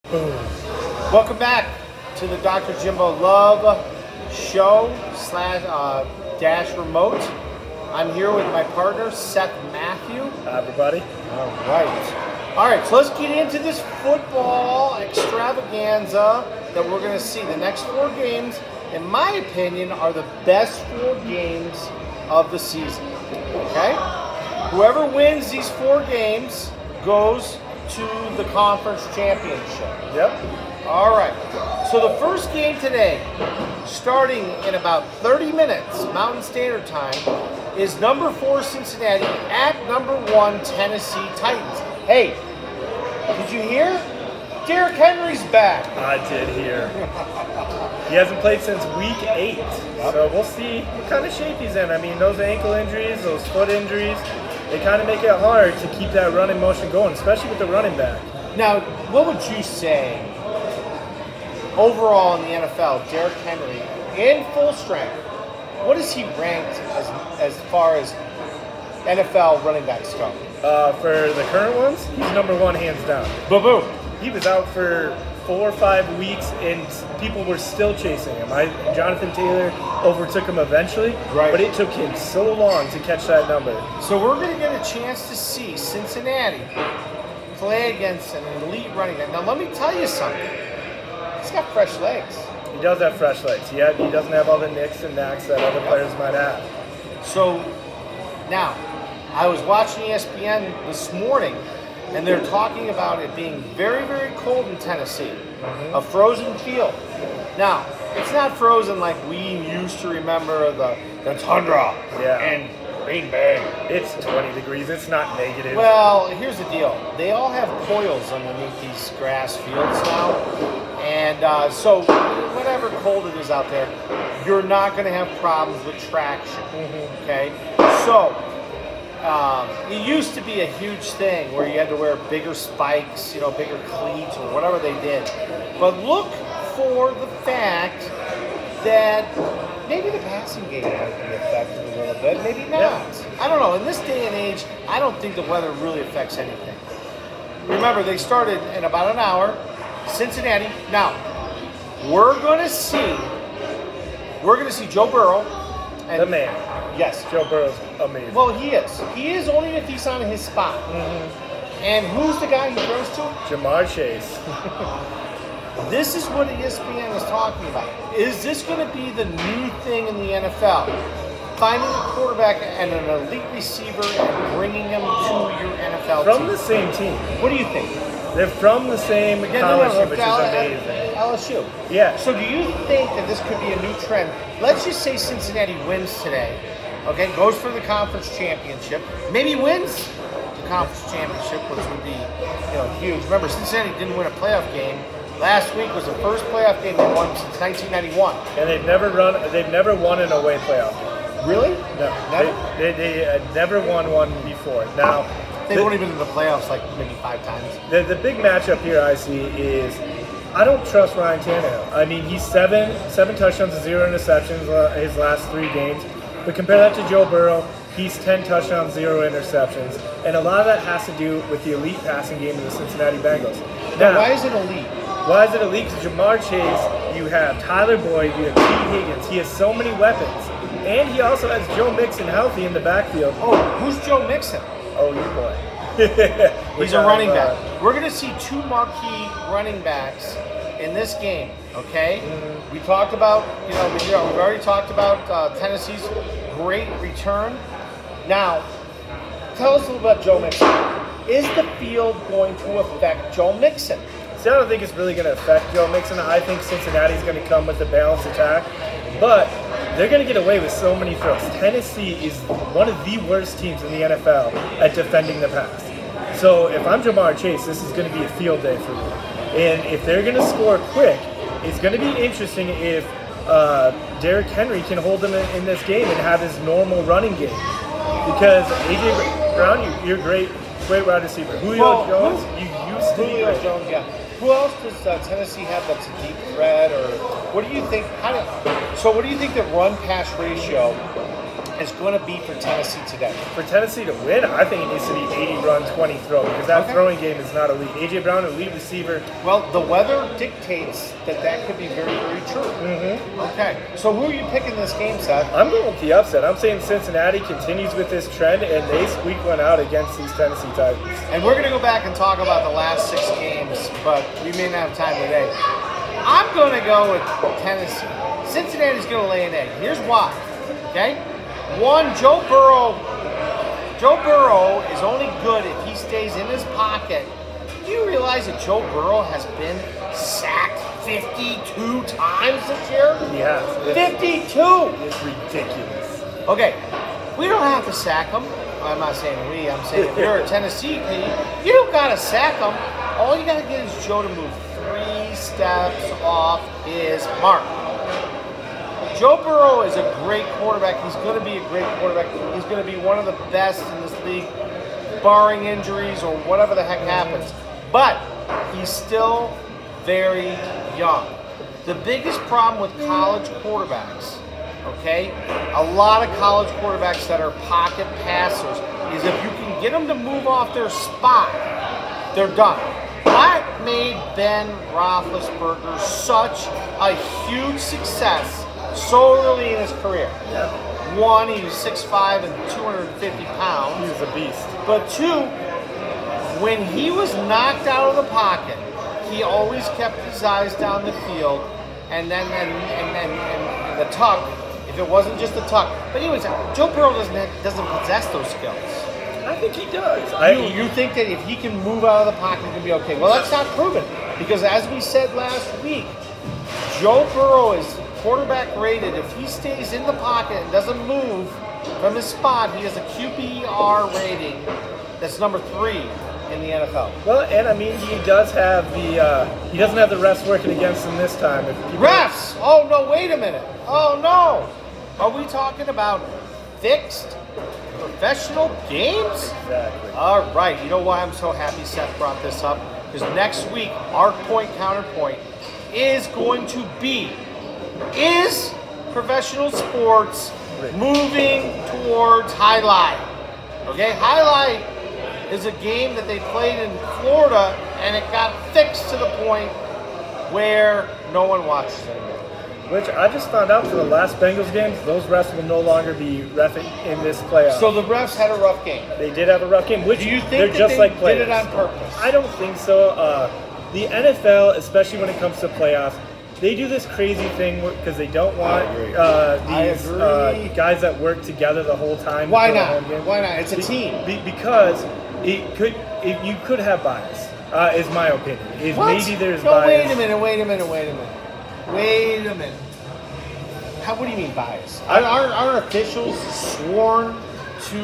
Welcome back to the DrJimbo Love Show / dash remote. I'm here with my partner, Seth Matthew. Hi, everybody. All right, so let's get into this football extravaganza that we're going to see. The next 4 games, in my opinion, are the best 4 games of the season. Okay? Whoever wins these 4 games goes to the conference championship. Yep. All right. So the first game today, starting in about 30 minutes, Mountain Standard Time, is number 4 Cincinnati at number 1 Tennessee Titans. Hey, did you hear? Derrick Henry's back. I did hear. He hasn't played since week 8. So we'll see what kind of shape he's in. I mean, those ankle injuries, those foot injuries, they kind of make it hard to keep that running motion going, especially with the running back. Now, what would you say overall in the NFL, Derrick Henry, in full strength, what is he ranked as far as NFL running backs go? For the current ones, he's number 1 hands down. Boom. He was out for 4 or 5 weeks, and people were still chasing him. Jonathan Taylor overtook him eventually, but it took him so long to catch that number. So we're going to get a chance to see Cincinnati play against an elite running back. Now, let me tell you something. He's got fresh legs. He does have fresh legs. He doesn't have all the nicks and knacks that other players might have. So, now, I was watching ESPN this morning, and they're talking about it being very, very cold in Tennessee. A frozen field. Now, it's not frozen like we used to remember the tundra and Green Bay. It's 20 degrees. It's not negative. Well, here's the deal. They all have coils underneath these grass fields now. And so whatever cold it is out there, you're not going to have problems with traction. Okay? So, it used to be a huge thing where you had to wear bigger spikes, bigger cleats or whatever they did. But look for the fact that maybe the passing game might be affected a little bit, maybe not. Yeah. I don't know. In this day and age, I don't think the weather really affects anything. Remember, they started in about an hour. Cincinnati. Now, we're going to see Joe Burrow. And the man. Yes. Joe Burrow's amazing. Well, he is. He is only if he's on his spot. And who's the guy he throws to? Jamar Chase. This is what ESPN is talking about. Is this going to be the new thing in the NFL? Finding a quarterback and an elite receiver and bringing him to your NFL team. From the same team. What do you think? They're from the same college, which is amazing. LSU. Yeah. So do you think that this could be a new trend? Let's just say Cincinnati wins today. Okay, goes for the conference championship. Maybe wins the conference championship, which would be, huge. Remember, Cincinnati didn't win a playoff game. Last week was the first playoff game they won since 1991. And they've never won an away playoff game. Really? No. Never? They had never won one before. Now, they've only been in the playoffs like maybe 5 times. The big matchup here I see is I don't trust Ryan Tannehill. I mean, he's 7 touchdowns and 0 interceptions his last 3 games. But compare that to Joe Burrow, he's 10 touchdowns, 0 interceptions. And a lot of that has to do with the elite passing game of the Cincinnati Bengals. Now, why is it elite? Why is it elite? Because Jamar Chase, you have Tyler Boyd, you have T. Higgins. He has so many weapons. And he also has Joe Mixon healthy in the backfield. Oh, who's Joe Mixon? Oh, you boy. He's a running back. We're going to see 2 marquee running backs in this game, okay? We talked about, we've already talked about Tennessee's great return. Now, tell us a little about Joe Mixon. Is the field going to affect Joe Mixon? See, I don't think it's really going to affect Joe Mixon. I think Cincinnati's going to come with a balanced attack. But they're going to get away with so many throws. Tennessee is one of the worst teams in the NFL at defending the pass. So if I'm Jamar Chase, this is going to be a field day for me. And if they're going to score quick, it's going to be interesting if Derrick Henry can hold them in this game and have his normal running game. Because A.J. Brown, you're great wide receiver. Julio Jones, you used to be great. Jones, yeah. Who else does Tennessee have that's a deep threat, or what do you think? What do you think the run-pass ratio is going to be for Tennessee today? For Tennessee to win, I think it needs to be 80 run, 20 throw, because that throwing game is not elite. A.J. Brown, elite receiver. Well, the weather dictates that could be very, very true. Mm-hmm. Okay, so who are you picking this game, Seth? I'm going with the upset. I'm saying Cincinnati continues with this trend, and they squeak one out against these Tennessee Titans. And we're going to go back and talk about the last 6 games, but we may not have time today. I'm going to go with Tennessee. Cincinnati's going to lay an egg. Here's why. Okay? One, Joe Burrow is only good if he stays in his pocket. Do you realize that Joe Burrow has been sacked 52 times this year? Yeah. 52! It's ridiculous. Okay, we don't have to sack him. I'm not saying we. I'm saying if you're a Tennessee team, you don't got to sack him. All you got to get is Joe to move 3 steps off his mark. Joe Burrow is a great quarterback. He's going to be a great quarterback. He's going to be one of the best in this league, barring injuries or whatever the heck happens. But he's still very young. The biggest problem with college quarterbacks, okay, a lot of college quarterbacks that are pocket passers, is if you can get them to move off their spot, they're done. What made Ben Roethlisberger such a huge success so early in his career? Yeah. One, he was 6'5" and 250 pounds. He was a beast. But two, when he was knocked out of the pocket, he always kept his eyes down the field, and then the tuck. If it wasn't just the tuck, but anyways, Joe Burrow doesn't possess those skills. I think he does. You think that if he can move out of the pocket, he can be okay? Well, that's not proven, because as we said last week, Joe Burrow is quarterback rated. If he stays in the pocket and doesn't move from his spot, he has a QBR rating that's number 3 in the NFL. Well, and I mean, he does have he doesn't have the refs working against him this time. Refs! Oh no! Wait a minute! Oh no! Are we talking about fixed professional games? Exactly. All right. You know why I'm so happy Seth brought this up? Because next week, our point counterpoint is going to be: is professional sports moving towards highlight? Okay, highlight is a game that they played in Florida, and it got fixed to the point where no one watches anymore. Which I just found out for the last Bengals games, those refs will no longer be reffing in this playoff. So the refs had a rough game. They did have a rough game. Which do you think they're that just they like players. did it on purpose? I don't think so. The NFL, especially when it comes to playoffs, they do this crazy thing because they don't want these guys that work together the whole time. Why not? Why not? It's a team. Because you could have bias. Is my opinion. Maybe there's no, bias. Wait a minute. What do you mean bias? Aren't officials sworn to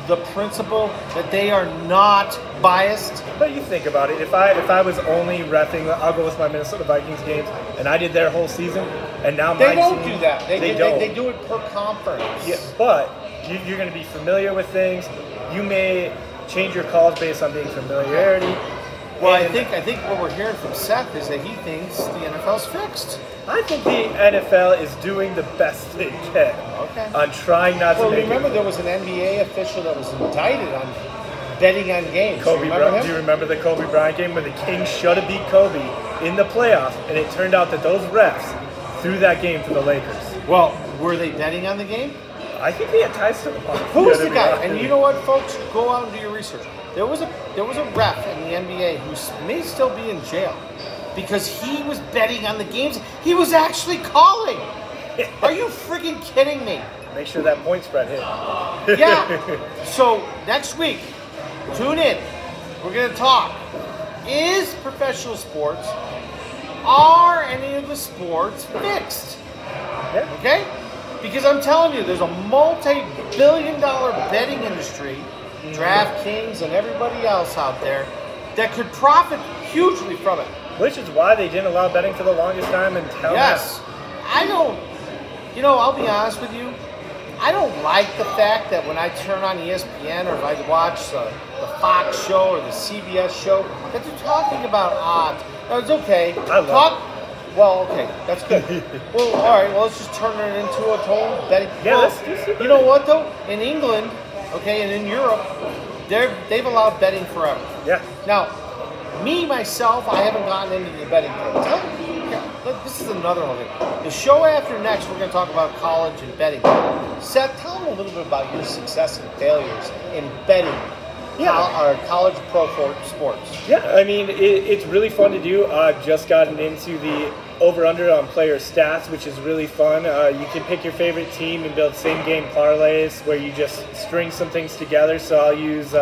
the principle that they are not biased? But you think about it. If I was only reffing, I'll go with my Minnesota Vikings games, and I did their whole season, and now they my don't team, do that. They don't. They do it per conference. Yeah, but you're going to be familiar with things. You may change your calls based on being familiarity. Well, I think what we're hearing from Seth is that he thinks the NFL's fixed. I think the NFL is doing the best they can on trying not to make it. Well, remember there was an NBA official that was indicted on betting on games. Kobe Bryant. Do you remember the Kobe Bryant game when the Kings should have beat Kobe in the playoffs, and it turned out that those refs threw that game for the Lakers? Well, were they betting on the game? I think they had ties to them. Who was the guy? And you know what, folks? Go out and do your research. There was a ref in the NBA who may still be in jail because he was betting on the games he was actually calling. Are you freaking kidding me? Make sure that point spread hit. Yeah. So next week, tune in. We're going to talk. Is professional sports, are any of the sports fixed? Yeah. Okay? Because I'm telling you, there's a multi-billion-dollar betting industry, DraftKings and everybody else out there, that could profit hugely from it. Which is why they didn't allow betting for the longest time until yes. I don't, I'll be honest with you, I don't like the fact that when I turn on ESPN or if I watch the Fox show or the CBS show, that they're talking about odds. Now, it's okay. Well, okay, that's good. Well, all right. Well, let's just turn it into a total betting. Yeah, well, let's do you know what though? In England, okay, and in Europe, they've allowed betting forever. Yeah. Now, me myself, I haven't gotten into the betting thing. This is another one. The show after next, we're going to talk about college and betting. Seth, tell them a little bit about your success and failures in betting. College pro sports. Yeah, I mean, it's really fun to do. I've just gotten into the over-under on player stats, which is really fun. You can pick your favorite team and build same-game parlays where you just string some things together. So I'll use,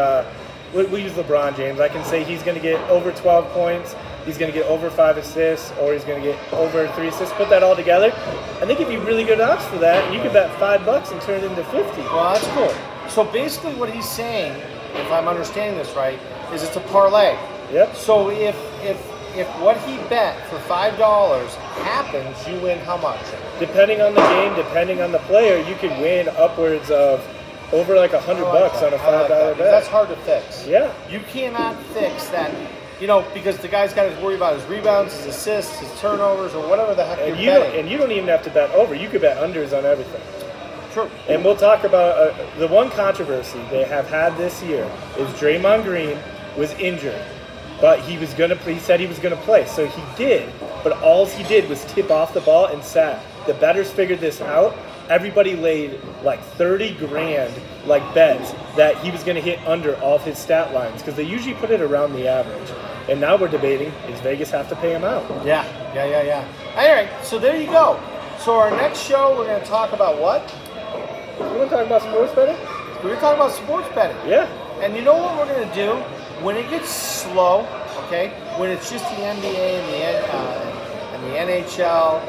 we'll use LeBron James. I can say he's going to get over 12 points, he's going to get over 5 assists, or he's going to get over 3 assists. Put that all together, and they give you really good odds for that. And you can bet $5 and turn it into 50. Well, that's cool. So basically what he's saying, if I'm understanding this right, is it's a parlay. Yep. So if what he bet for $5 happens, you win how much? Depending on the game, depending on the player, you could win upwards of over like $100 on a $5 bet. That's hard to fix. Yeah. You cannot fix that, because the guy's got to worry about his rebounds, his assists, his turnovers, or whatever the heck you're betting. And you don't even have to bet over. You could bet unders on everything. True. And we'll talk about the one controversy they have had this year is Draymond Green was injured, but he said he was gonna play, so he did. But all he did was tip off the ball and sat. The bettors figured this out. Everybody laid like 30 grand like bets that he was gonna hit under all of his stat lines because they usually put it around the average. And now we're debating, is Vegas have to pay him out? Yeah. All right, so there you go. So our next show, we're gonna talk about what? You want to talk about sports betting? We're going to talk about sports betting. Yeah. And you know what we're going to do? When it gets slow, okay, when it's just the NBA and the NHL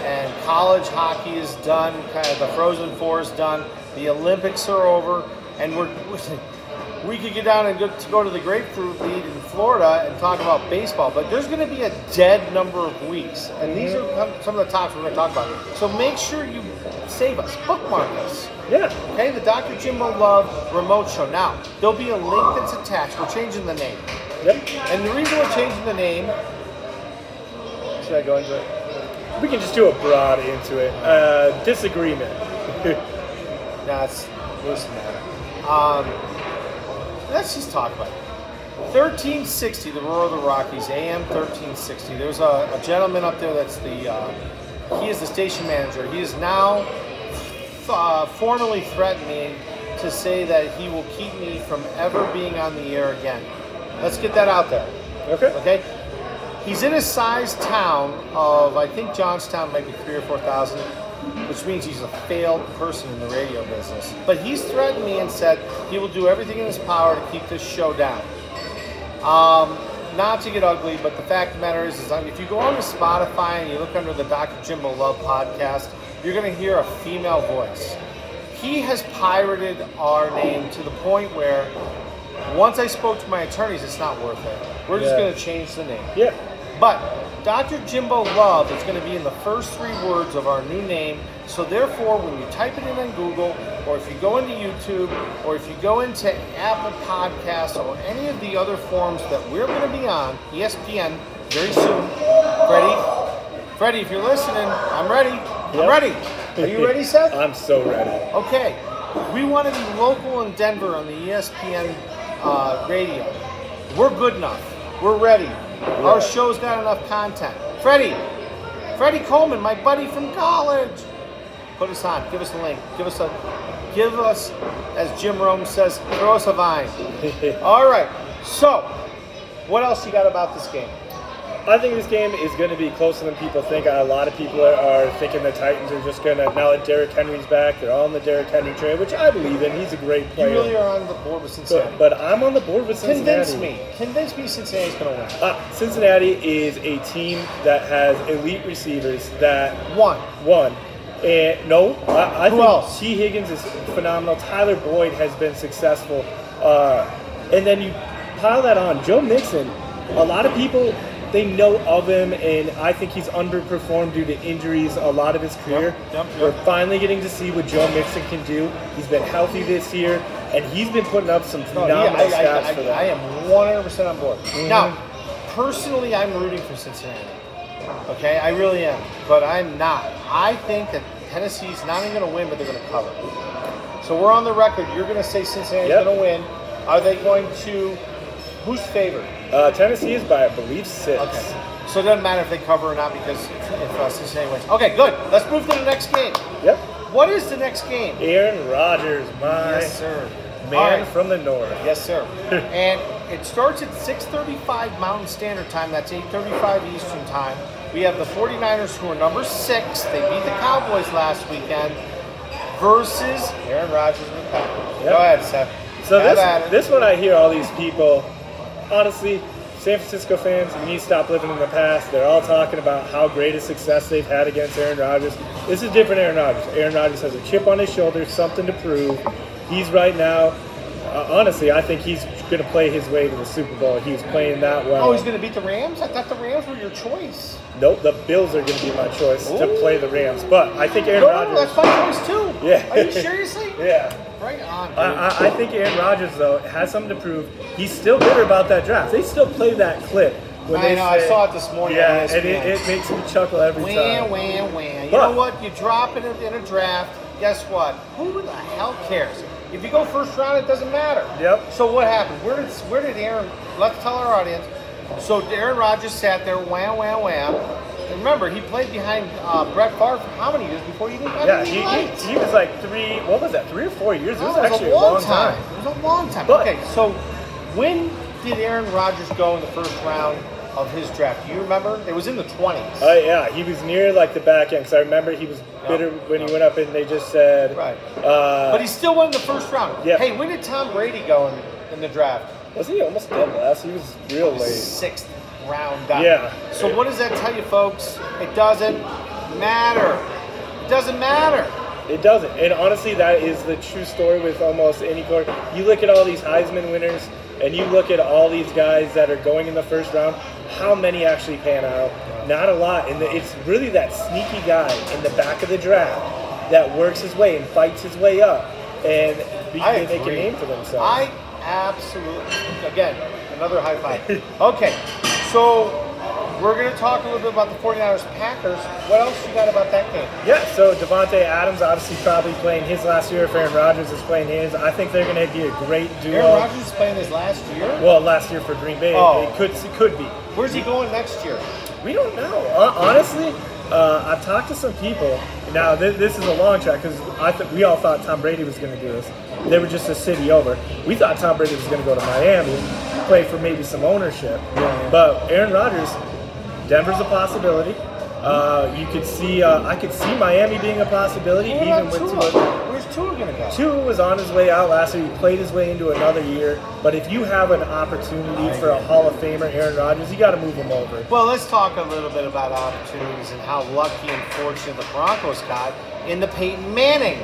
and college hockey is done, kind of the Frozen Four is done, the Olympics are over, and we could get down and go to the Grapefruit League in Florida and talk about baseball, but there's going to be a dead number of weeks, and these are some of the topics we're going to talk about. So make sure you save us, bookmark us. Yeah. Okay, the Dr. Jimbo Love remote show. Now, there'll be a link that's attached. We're changing the name. Yep. And the reason we're changing the name, should I go into it? We can just do a broad into it. Disagreement. No, it's worse than that. Let's just talk about it. 1360, the Roar of the Rockies, AM 1360. There's a gentleman up there that's he is the station manager. He is now formally threatened me to say that he will keep me from ever being on the air again. Let's get that out there. Okay? He's in a size town of, I think Johnstown might be 3,000 or 4,000, which means he's a failed person in the radio business. But he's threatened me and said he will do everything in his power to keep this show down. Not to get ugly, but the fact of the matter is if you go on to Spotify and you look under the Dr. Jimbo Love podcast, you're going to hear a female voice. He has pirated our name to the point where once I spoke to my attorneys, it's not worth it. We're just going to change the name. Yeah. But Dr. Jimbo Love is going to be in the first 3 words of our new name. So therefore, when you type it in on Google, or if you go into YouTube, or if you go into Apple Podcasts, or any of the other forums that we're going to be on, ESPN, very soon. Freddie, if you're listening, I'm ready. Yep. I'm ready. Are you ready, Seth? I'm so ready. Okay. We want to be local in Denver on the ESPN radio. We're good enough. We're ready. Yeah. Our show's got enough content. Freddie Coleman, my buddy from college. Put us on. Give us a link. Give us, as Jim Rome says, throw us a vine. All right. So, what else you got about this game? I think this game is going to be closer than people think. A lot of people are thinking the Titans are just going to, now that Derrick Henry's back, they're all on the Derrick Henry train, which I believe in. He's a great player. You really are on the board with Cincinnati. But I'm on the board with Cincinnati. Convince me Cincinnati's going to win. Cincinnati is a team that has elite receivers that won. And no, I Who think else? T. Higgins is phenomenal. Tyler Boyd has been successful. And then you pile that on. Joe Mixon, a lot of people, they know of him, and I think he's underperformed due to injuries a lot of his career. Yep. We're finally getting to see what Joe Mixon can do. He's been healthy this year, and he's been putting up some phenomenal stats for that. I am 100% on board. Now, personally, I'm rooting for Cincinnati. Okay, I really am, but I'm not. I think that Tennessee's not even going to win, but they're going to cover. So we're on the record. You're going to say Cincinnati's going to win. Are they going to? Who's favored? Tennessee is by, I believe, 6. Okay. So it doesn't matter if they cover or not because if Cincinnati wins. Okay, good. Let's move to the next game. Yep. What is the next game? Aaron Rodgers, Yes, sir. man from the north. Yes, sir. And it starts at 6:35 Mountain Standard Time. That's 8:35 Eastern Time. We have the 49ers, who are number 6. They beat the Cowboys last weekend, versus Aaron Rodgers and the Packers. Yep. Go ahead, Seth. So this one, I hear all these people, honestly, San Francisco fans, you need to stop living in the past. They're all talking about how great a success they've had against Aaron Rodgers. This is different Aaron Rodgers. Aaron Rodgers has a chip on his shoulder, something to prove. He's right now, honestly, I think he's going to play his way to the Super Bowl. He's playing that well. Oh, he's going to beat the Rams? I thought the Rams were your choice. Nope, the Bills are going to be my choice to play the Rams. But I think Aaron Rodgers... that's my choice too. Yeah. Are you seriously? Yeah. Right on, dude. I think Aaron Rodgers, though, has something to prove. He's still bitter about that draft. They still play that clip. I know, I saw it this morning. Yeah, and it makes me chuckle every time. Wham. You know what? You drop it in a draft, guess what? Who the hell cares? If you go first round, it doesn't matter. Yep. So what happened? Where did Aaron, let's tell our audience. So Aaron Rodgers sat there, wham. And remember, he played behind Brett Favre for how many years before he even got any lights? He was like 3 or 4 years? It was actually a long time. It was a long time. But, okay, so when did Aaron Rodgers go in the first round of his draft? Do you remember? It was in the 20s. Yeah, he was near like the back end. Because I remember he was bitter when he went up and they just said... Right. But he still won in the first round. Yeah. Hey, when did Tom Brady go in the draft? Was he almost dead last? He was real late. 6th round guy. Yeah. So what does that tell you, folks? It doesn't matter. It doesn't matter. It doesn't. And honestly, that is the true story with almost any quarterback. You look at all these Heisman winners, and you look at all these guys that are going in the first round, how many actually pan out? Not a lot. And it's really that sneaky guy in the back of the draft that works his way and fights his way up. And they make a name for themselves. I absolutely, again, another high five. Okay, so we're going to talk a little bit about the 49ers Packers. What else you got about that game? Yeah, so Devontae Adams obviously probably playing his last year if Aaron Rodgers is playing his. I think they're going to be a great duo. Aaron Rodgers is playing his last year? Well, last year for Green Bay. Oh. It could be. Where's he going next year? We don't know. Honestly, I've talked to some people. Now, this is a long shot because we all thought Tom Brady was going to do this. They were just a city over. We thought Tom Brady was going to go to Miami, play for maybe some ownership. Yeah. But Aaron Rodgers, Denver's a possibility. You could see, I could see Miami being a possibility. What even about with Tua? Tua. Where's Tua going to go? Tua was on his way out last year. He played his way into another year. But if you have an opportunity for a Hall of Famer, Aaron Rodgers, you got to move him over. Well, let's talk a little bit about opportunities and how lucky and fortunate the Broncos got in the Peyton Manning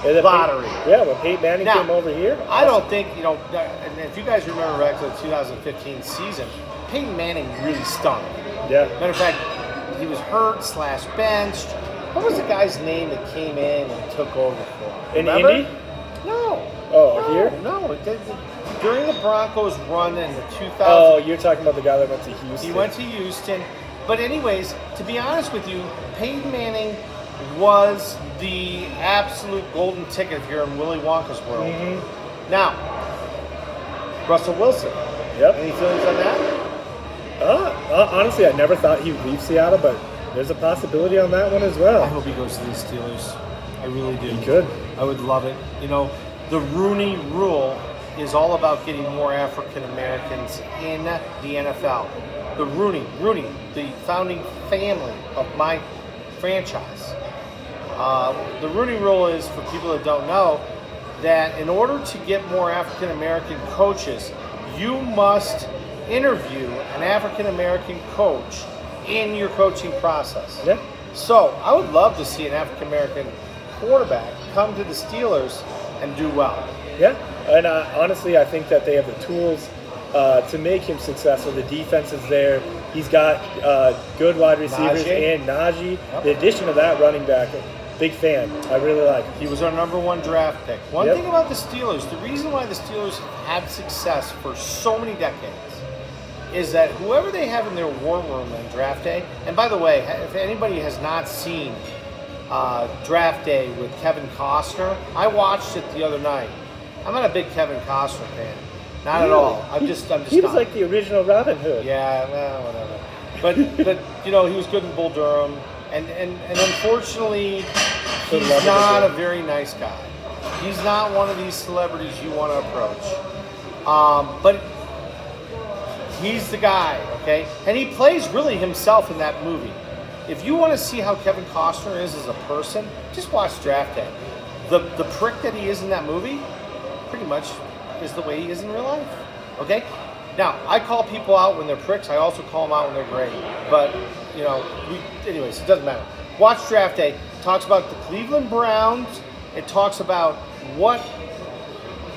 lottery. When Peyton Manning came over here. I don't think, and if you guys remember back to the 2015 season, Peyton Manning really stunk. Yeah. Matter of fact, he was hurt/benched. What was the guy's name that came in and took over for him? In Indy? No. Oh, here? No. During the Broncos run in the 2000s. Oh, you're talking about the guy that went to Houston. He went to Houston. But anyways, to be honest with you, Peyton Manning was the absolute golden ticket here in Willy Wonka's world. Mm-hmm. Now, Russell Wilson. Yep. Any feelings on that? Honestly, I never thought he would leave Seattle, but there's a possibility on that one as well. I hope he goes to the Steelers. I really do. He could. I would love it. The Rooney Rule is all about getting more African Americans in the NFL. The Rooney, the founding family of my franchise. The Rooney Rule is, for people that don't know, that in order to get more African American coaches, you must interview an African American coach in your coaching process. Yeah. So I would love to see an African American quarterback come to the Steelers and do well. Yeah, and honestly, I think that they have the tools to make him successful. The defense is there. He's got good wide receivers and Najee. Yep. The addition of that running back, big fan. I really like him. He was our #1 draft pick. One thing about the Steelers, the reason why the Steelers have had success for so many decades is that whoever they have in their war room on draft day, and by the way, if anybody has not seen Draft Day with Kevin Costner, I watched it the other night. I'm not a big Kevin Costner fan. Not at all. I'm just He was not. like the original Robin Hood. Yeah, well, whatever. But you know, he was good in Bull Durham, and unfortunately, he's not a very nice guy. He's not one of these celebrities you want to approach. But he's the guy, okay? And he plays really himself in that movie. If you want to see how Kevin Costner is as a person, just watch Draft Day. The prick that he is in that movie, pretty much is the way he is in real life, okay? Now, I call people out when they're pricks. I also call them out when they're great. But, you know, anyways, it doesn't matter. Watch Draft Day. It talks about the Cleveland Browns. It talks about what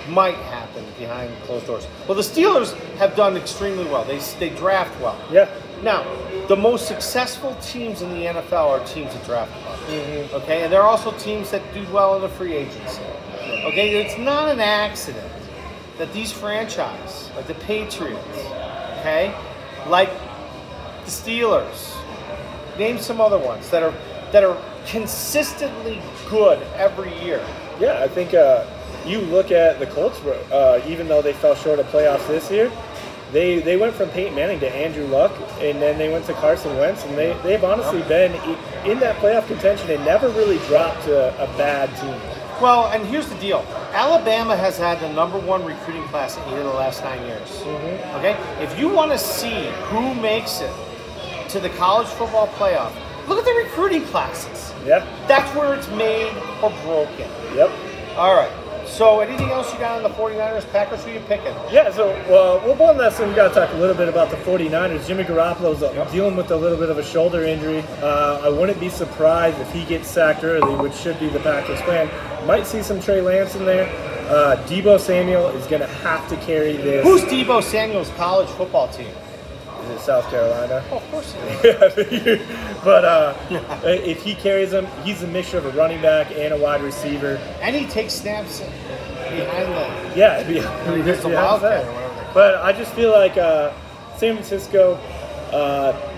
might happen behind closed doors. Well, the Steelers have done extremely well. They draft well. Yeah. Now, the most successful teams in the NFL are teams that draft well. Mm-hmm. Okay, and there are also teams that do well in the free agency. Okay, it's not an accident that these franchises, like the Patriots, okay, like the Steelers, name some other ones that are consistently good every year. Yeah, I think you look at the Colts, even though they fell short of playoffs this year, they went from Peyton Manning to Andrew Luck, and then they went to Carson Wentz, and they've honestly been in that playoff contention and never really dropped to a bad team. Well, and here's the deal. Alabama has had the #1 recruiting class in 8 of the last 9 years. Mm-hmm. Okay? If you want to see who makes it to the college football playoff, look at the recruiting classes. Yeah. That's where it's made or broken. Yep. All right. So anything else you got on the 49ers, Packers? Who you picking? Yeah, so one last thing, we got to talk a little bit about the 49ers. Jimmy Garoppolo's dealing with a little bit of a shoulder injury. I wouldn't be surprised if he gets sacked early, which should be the Packers' plan. Might see some Trey Lance in there. Deebo Samuel is going to have to carry this. Who's Deebo Samuel's college football team? Is it South Carolina? Oh, of course it is. But if he carries them, he's a mixture of a running back and a wide receiver. And he takes snaps behind the... Yeah, wild card or whatever. But I just feel like San Francisco,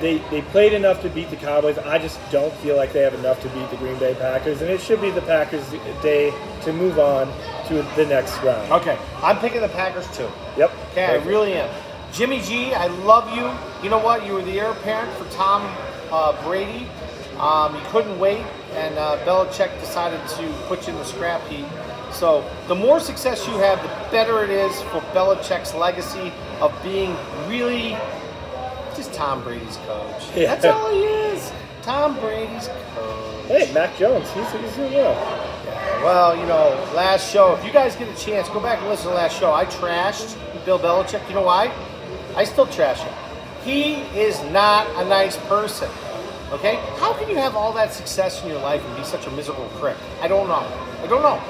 they played enough to beat the Cowboys. I just don't feel like they have enough to beat the Green Bay Packers. And it should be the Packers' day to move on to the next round. Okay, I'm picking the Packers too. Yep. Okay, I really am. Jimmy G, I love you. You know what? You were the heir apparent for Tom Brady. You couldn't wait, and Belichick decided to put you in the scrap heap. So the more success you have, the better it is for Belichick's legacy of being really just Tom Brady's coach. Yeah. That's all he is. Tom Brady's coach. Hey, Mac Jones, he's doing well. Yeah, well, you know, last show, if you guys get a chance, go back and listen to the last show. I trashed Bill Belichick. You know why? I still trash him. He is not a nice person. Okay? How can you have all that success in your life and be such a miserable prick? I don't know.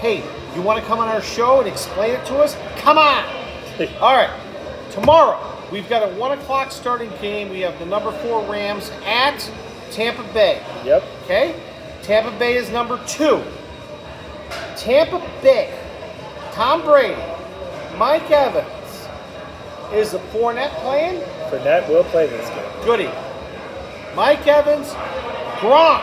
Hey, you want to come on our show and explain it to us? Come on! All right. Tomorrow, we've got a 1 o'clock starting game. We have the #4 Rams at Tampa Bay. Yep. Okay? Tampa Bay is #2. Tampa Bay, Tom Brady, Mike Evans. Is the Fournette playing? Fournette will play this game. Goody. Mike Evans, Gronk.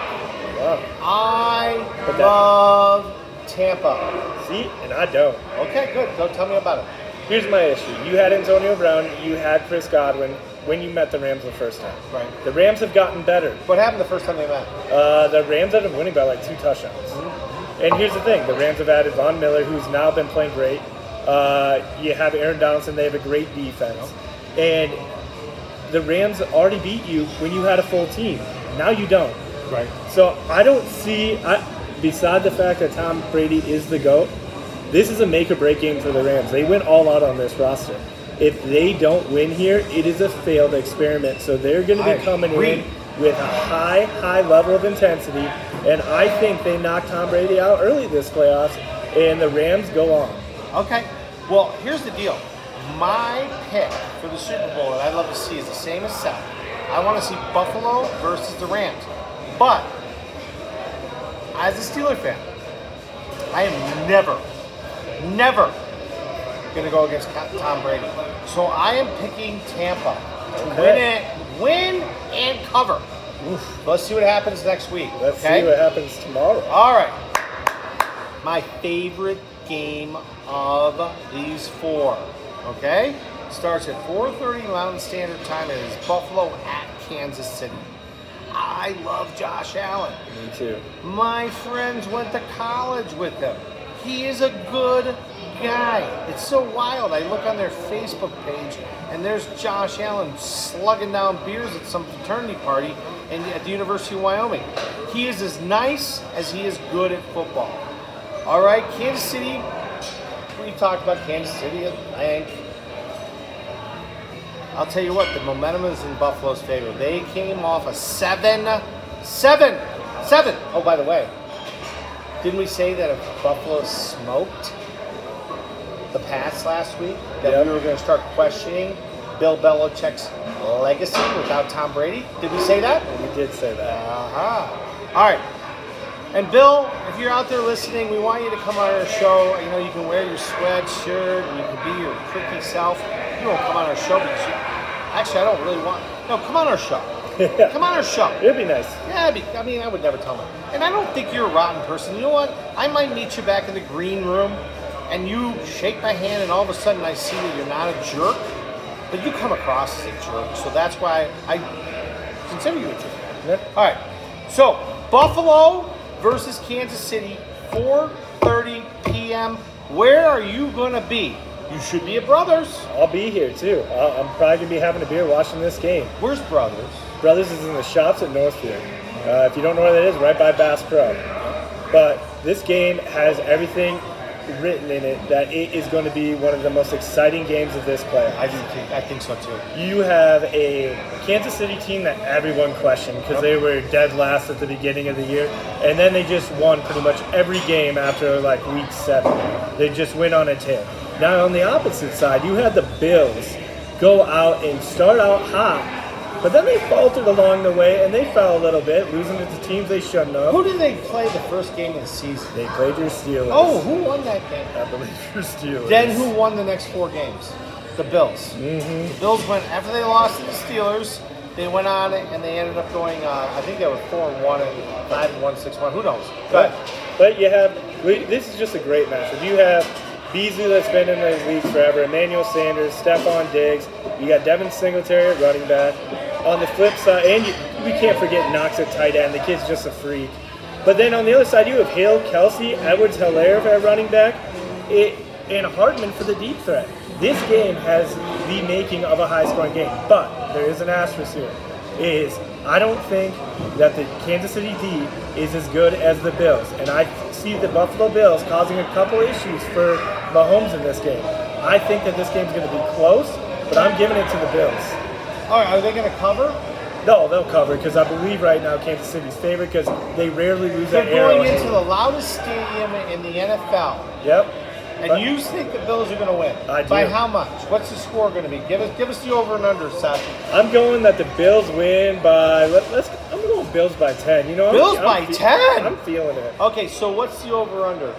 Wow. I love Tampa. See, and I don't. Okay, good. Go tell me about it. Here's my issue. You had Antonio Brown. You had Chris Godwin when you met the Rams the first time. Right. The Rams have gotten better. What happened the first time they met? The Rams ended up winning by like 2 touchdowns. Mm-hmm. And here's the thing. The Rams have added Von Miller, who's now been playing great. You have Aaron Donaldson. They have a great defense. And the Rams already beat you when you had a full team. Now you don't. Right. So I don't see, beside the fact that Tom Brady is the GOAT, this is a make-or-break game for the Rams. They went all out on this roster. If they don't win here, it is a failed experiment. So they're going to be coming in with a high level of intensity. And I think they knock Tom Brady out early this playoffs, and the Rams go on. Okay. Well, here's the deal. My pick for the Super Bowl that I'd love to see is the same as Seth. I want to see Buffalo versus the Rams. But, as a Steeler fan, I am never going to go against Tom Brady. So I am picking Tampa to win and cover. Oof. Let's see what happens next week. Let's see what happens tomorrow. All right. My favorite game of these four. Okay? Starts at 4:30 Mountain Standard Time. It is Buffalo at Kansas City. I love Josh Allen. Me too. My friends went to college with him. He is a good guy. It's so wild. I look on their Facebook page, and there's Josh Allen slugging down beers at some fraternity party at the University of Wyoming. He is as nice as he is good at football. All right, Kansas City. We talked about Kansas City at length. I'll tell you what, the momentum is in Buffalo's favor. They came off a 7. Oh, by the way, didn't we say that if Buffalo smoked the Pats last week, that we were going to start questioning Bill Belichick's legacy without Tom Brady? Did we say that? We did say that. All right. And Bill, if you're out there listening, we want you to come on our show. You know, you can wear your sweatshirt, you can be your pricky self. You won't come on our show because actually, I don't really want. No, come on our show. Come on our show. It'd be nice. Yeah, I mean, I would never tell them. And I don't think you're a rotten person. You know what? I might meet you back in the green room, and you shake my hand, and all of a sudden I see that you're not a jerk, but you come across as a jerk. So that's why I consider you a jerk. Yeah. All right. So Buffalo versus Kansas City, 4:30 p.m. Where are you going to be? You should be at Brothers. I'll be here too. I'm probably going to be having a beer watching this game. Where's Brothers? Brothers is in the shops at Northfield. If you don't know where that is, right by Bass Pro. But this game has everything written in it that it is going to be one of the most exciting games of this playoff. I think so too. You have a Kansas City team that everyone questioned because they were dead last at the beginning of the year, and then they just won pretty much every game after like week 7. They just went on a tear. Now on the opposite side, you had the Bills go out and start out hot, but then they faltered along the way and they fell a little bit, losing it to teams they shouldn't have. Who did they play the first game of the season? They played your Steelers. Oh, who won that game? I believe your Steelers. Then who won the next 4 games? The Bills. Mm-hmm. The Bills went, after they lost to the Steelers, they went on and they ended up going, I think they were 4-1 and 5-1, 6-1. Who knows? But you have, this is just a great matchup. You have Beasley that's been in the league forever, Emmanuel Sanders, Stephon Diggs. You got Devin Singletary at running back. On the flip side, and we can't forget Knox at tight end. The kid's just a freak. But then on the other side, you have Hill, Kelsey, Edwards-Helaire at running back, and Hardman for the deep threat. This game has the making of a high-scoring game, but there is an asterisk here. I don't think that the Kansas City D is as good as the Bills, and I see the Buffalo Bills causing a couple issues for Mahomes in this game. I think that this game's going to be close, but I'm giving it to the Bills. All right, are they going to cover? No, they'll cover because I believe right now Kansas City's favorite because they rarely lose that They're arrow. going into the loudest stadium in the NFL. Yep. And you think the Bills are going to win? I do. By how much? What's the score going to be? Give us the over and under, Seth. I'm going that the Bills win by. I'm going Bills by 10. You know, Bills by 10. I'm feeling it. Okay, so what's the over under?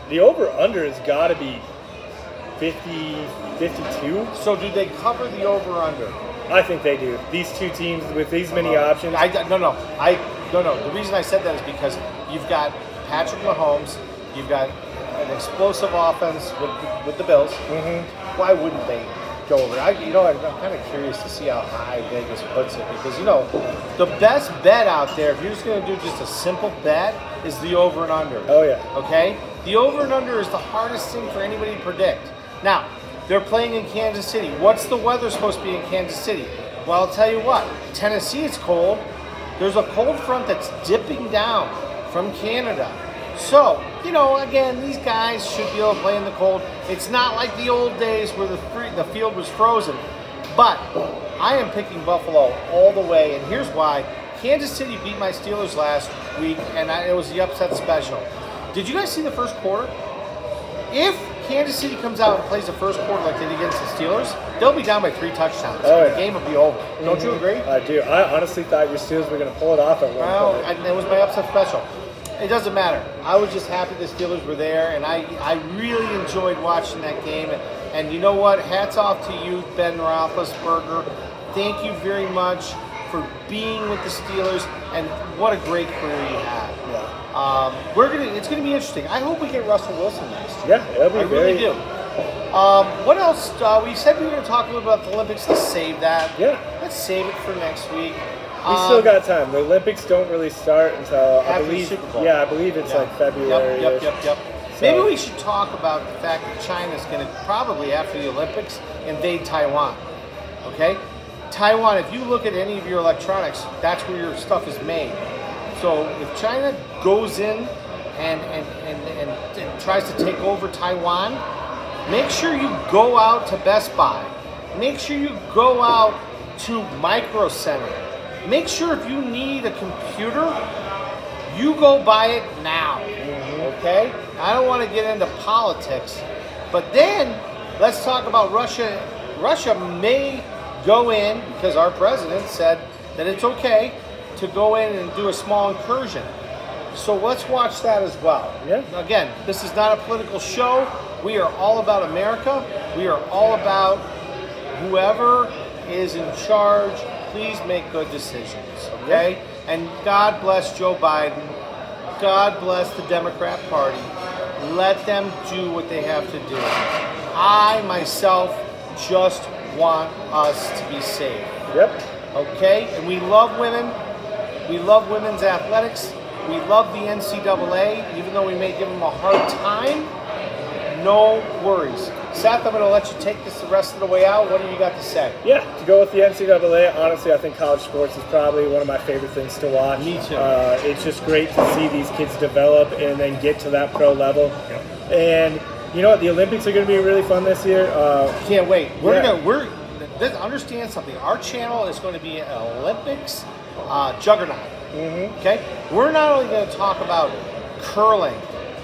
The over under has got to be 50, 52. So do they cover the over under? I think they do. These two teams with these many options. No. The reason I said that is because you've got Patrick Mahomes, you've got an explosive offense with the Bills. Mm-hmm. Why wouldn't they go over? I'm kind of curious to see how high Vegas puts it because the best bet out there, if you're just going to do just a simple bet, is the over and under. Oh yeah. Okay. The over and under is the hardest thing for anybody to predict. Now, they're playing in Kansas City. What's the weather supposed to be in Kansas City? Well, I'll tell you what. Tennessee, it's cold. There's a cold front that's dipping down from Canada. So, again, these guys should be able to play in the cold. It's not like the old days where the field was frozen. But I am picking Buffalo all the way, and here's why. Kansas City beat my Steelers last week, and it was the upset special. Did you guys see the first quarter? If Kansas City comes out and plays the first quarter like they did against the Steelers, they'll be down by 3 touchdowns. Oh, yeah. The game will be over. Don't you agree? I do. I honestly thought your Steelers were going to pull it off at one point. It was my upset special. It doesn't matter. I was just happy the Steelers were there, and I really enjoyed watching that game. And you know what? Hats off to you, Ben Roethlisberger. Thank you very much for being with the Steelers, and what a great career you had. Yeah. It's gonna be interesting. I hope we get Russell Wilson next year. Yeah, it'll be I really do. What else? We said we were going to talk a little bit about the Olympics. Let's save that. Yeah. Let's save it for next week. We still got time. The Olympics don't really start until after the Super Bowl. Yeah, I believe it's like February. Yep. So. Maybe we should talk about the fact that China's going to probably, after the Olympics, invade Taiwan. Okay? Taiwan, if you look at any of your electronics, that's where your stuff is made. So if China goes in and tries to take over Taiwan, make sure you go out to Best Buy. Make sure you go out to Micro Center. Make sure if you need a computer, you go buy it now. Okay? I don't want to get into politics, but then let's talk about Russia. Russia may go in, because our president said that it's okay to go in and do a small incursion. So let's watch that as well. Yeah. Again, this is not a political show. We are all about America. We are all about whoever is in charge. Please make good decisions, okay? Yeah. And God bless Joe Biden. God bless the Democrat Party. Let them do what they have to do. I, myself, just want us to be safe. Yep. Okay? And we love women. We love women's athletics. We love the NCAA, even though we may give them a hard time. No worries. Seth, I'm going to let you take this the rest of the way out. What do you got to say? Yeah, to go with the NCAA, honestly, I think college sports is probably one of my favorite things to watch. Me too. It's just great to see these kids develop and then get to that pro level. Yep. And you know what? The Olympics are going to be really fun this year. Can't wait. Understand something. Our channel is going to be an Olympics juggernaut. Okay? We're not only going to talk about curling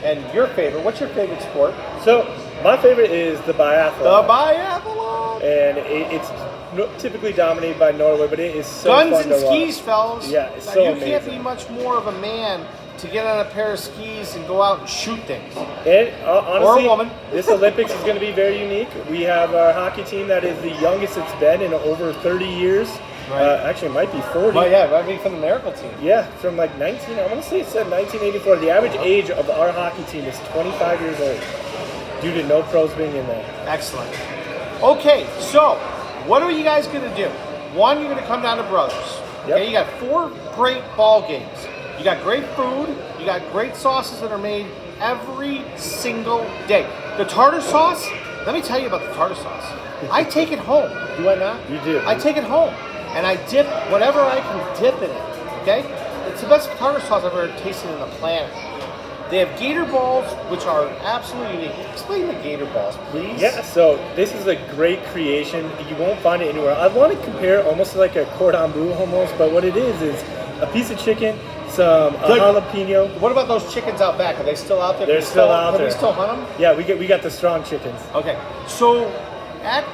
and your favorite. What's your favorite sport? So, my favorite is the biathlon. The biathlon! And it's typically dominated by Norway, but it is so Guns fun and to skis, watch. fellas. Yeah, it's so amazing. You can't be much more of a man to get on a pair of skis and go out and shoot things. And honestly, or a woman. This Olympics is going to be very unique. We have our hockey team that is the youngest it's been in over 30 years. Right. Actually, it might be 40. Well, yeah, might be from the Miracle team. Yeah, from like 19, I want to say it said 1984. The average age of our hockey team is 25 years old due to no pros being in there. Excellent. Okay, so what are you guys going to do? One, you're going to come down to Brothers. Yep. Okay, you got 4 great ball games. You got great food. You got great sauces that are made every single day. The tartar sauce, let me tell you about the tartar sauce. I take it home. Do I not? You do. I take it home. And I dip whatever I can dip in it, okay? It's the best tartar sauce I've ever tasted on the planet. They have gator balls, which are absolutely unique. Explain the gator balls, please. Yeah, so this is a great creation. You won't find it anywhere. I want to compare almost to like a cordon bleu almost, but what it is a piece of chicken, some jalapeno. What about those chickens out back? Are they still out there? They're still out there. Can we still hunt them? Yeah, we got the strong chickens. Okay, so at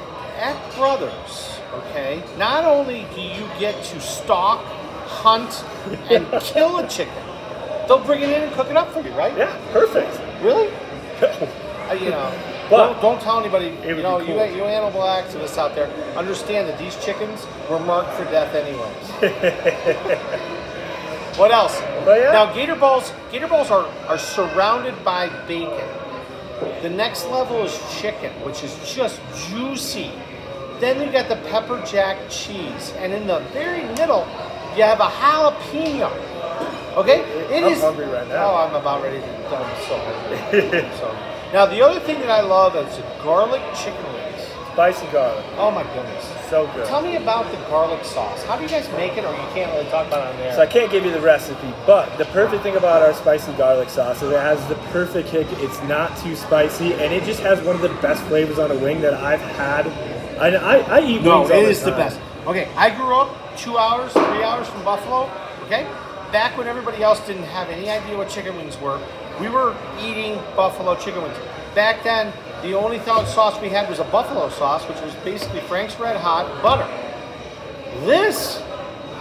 Brothers, okay, not only do you get to stalk, hunt, and kill a chicken, they'll bring it in and cook it up for you, right? Yeah, perfect. Really? But don't tell anybody. It would be cool. You animal activists out there, understand that these chickens were marked for death anyways. What else? Yeah. Now gator balls are surrounded by bacon. The next level is chicken, which is just juicy. Then you got the pepper jack cheese, and in the very middle, you have a jalapeno. Okay, I'm hungry right now. Oh, I'm about ready to. I'm so hungry. Now the other thing that I love is the garlic chicken wings. Spicy garlic. Oh my goodness, so good. Tell me about the garlic sauce. How do you guys make it, or you can't really talk about it on there? So I can't give you the recipe, but the perfect thing about our spicy garlic sauce is it has the perfect kick. It's not too spicy, and it just has one of the best flavors on a wing that I've had. I eat wings all the time. No, it is the best. Okay, I grew up 2 hours, 3 hours from Buffalo, okay? Back when everybody else didn't have any idea what chicken wings were, we were eating buffalo chicken wings. Back then, the only sauce we had was a buffalo sauce, which was basically Frank's Red Hot butter. This,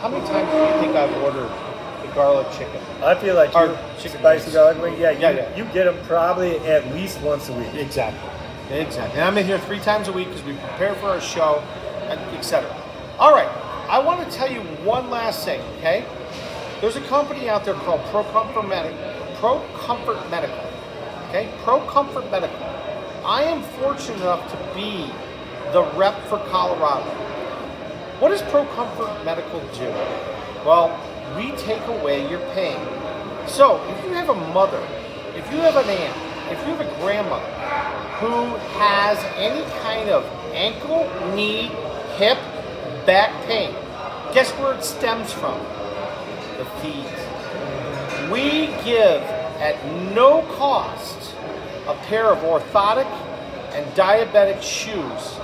how many times do you think I've ordered the garlic chicken? I feel like Or chicken spicy wings. garlic wing. Yeah, Yeah. you get them probably at least once a week. Exactly. Exactly. And I'm in here 3 times a week because we prepare for our show, etc. All right. I want to tell you one last thing, okay? There's a company out there called Pro Comfort Medical. Okay? Pro Comfort Medical. I am fortunate enough to be the rep for Colorado. What does Pro Comfort Medical do? Well, we take away your pain. So, if you have a mother, if you have an aunt, if you have a grandmother who has any kind of ankle, knee, hip, back pain, guess where it stems from? The feet. We give at no cost a pair of orthotic and diabetic shoes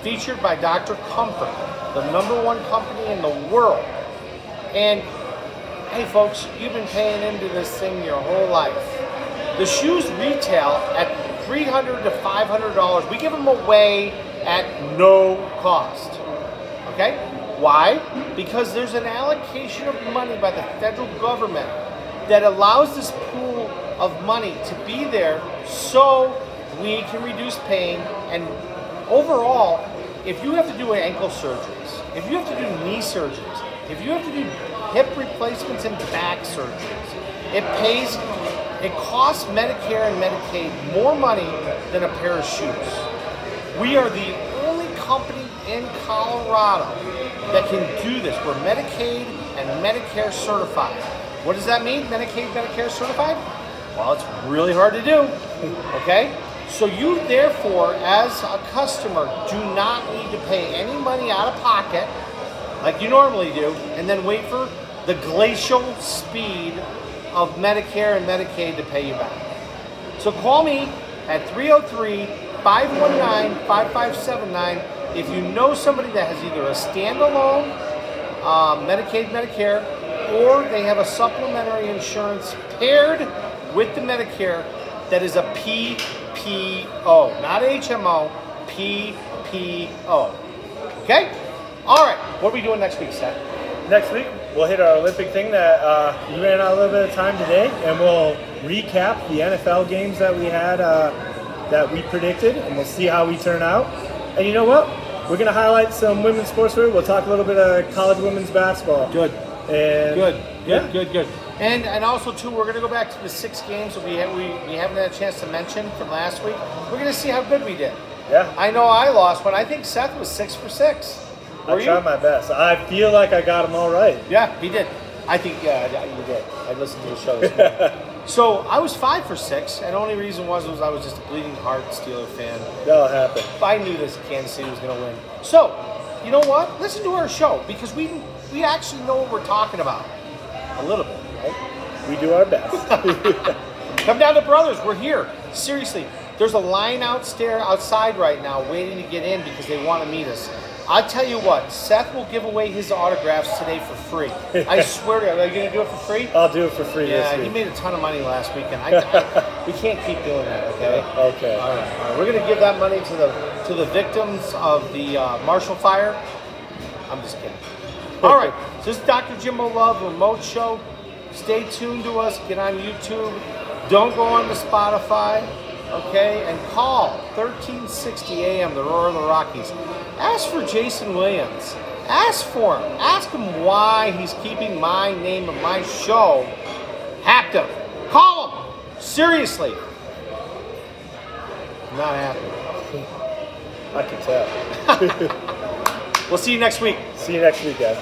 featured by Dr. Comfort, the #1 company in the world. And hey folks, you've been paying into this thing your whole life. The shoes retail at $300 to $500. We give them away at no cost. Okay? Why? Because there's an allocation of money by the federal government that allows this pool of money to be there so we can reduce pain. And overall, if you have to do ankle surgeries, if you have to do knee surgeries, if you have to do hip replacements and back surgeries, it costs Medicare and Medicaid more money than a pair of shoes. We are the only company in Colorado that can do this. We're Medicaid and Medicare certified. What does that mean, Medicaid, Medicare certified? Well, it's really hard to do, okay? So you, therefore, as a customer, do not need to pay any money out of pocket, like you normally do, and then wait for the glacial speed of Medicare and Medicaid to pay you back. So call me at 303-519-5579 if you know somebody that has either a standalone Medicaid, Medicare, or they have a supplementary insurance paired with the Medicare that is a PPO, not HMO, PPO. Okay? All right, what are we doing next week, Seth? Next week, we'll hit our Olympic thing that we ran out a little bit of time today, and we'll recap the NFL games that we had that we predicted, and we'll see how we turn out. And you know what? We're going to highlight some women's sportswear. We'll talk a little bit of college women's basketball. Good. And Good. And also, too, we're going to go back to the 6 games that we haven't had a chance to mention from last week. We're going to see how good we did. Yeah. I know I lost one. I think Seth was 6 for 6. I tried my best. I feel like I got them all right. Yeah, he did. I think, you did. I listened to the show this morning. So I was 5 for 6, and the only reason was I was just a bleeding heart Steeler fan. That'll happen. I knew this Kansas City was going to win. So, you know what? Listen to our show, because we actually know what we're talking about. A little bit, right? We do our best. Come down to Brothers. We're here. Seriously, there's a line outside right now waiting to get in because they want to meet us. I tell you what, Seth will give away his autographs today for free. I swear to you. Are you going to do it for free? I'll do it for free this week. Yeah, he made a ton of money last weekend. We can't keep doing that, okay? Okay. All right. We're going to give that money to the victims of the Marshall Fire. I'm just kidding. All right. So this is DrJimbo Love Remote Show. Stay tuned to us. Get on YouTube. Don't go on to Spotify. Okay, and call 1360 AM, the Roar of the Rockies. Ask for Jason Williams. Ask for him. Ask him why he's keeping my name of my show active. Call him. Seriously. I'm not happy. I can tell. We'll see you next week. See you next week, guys.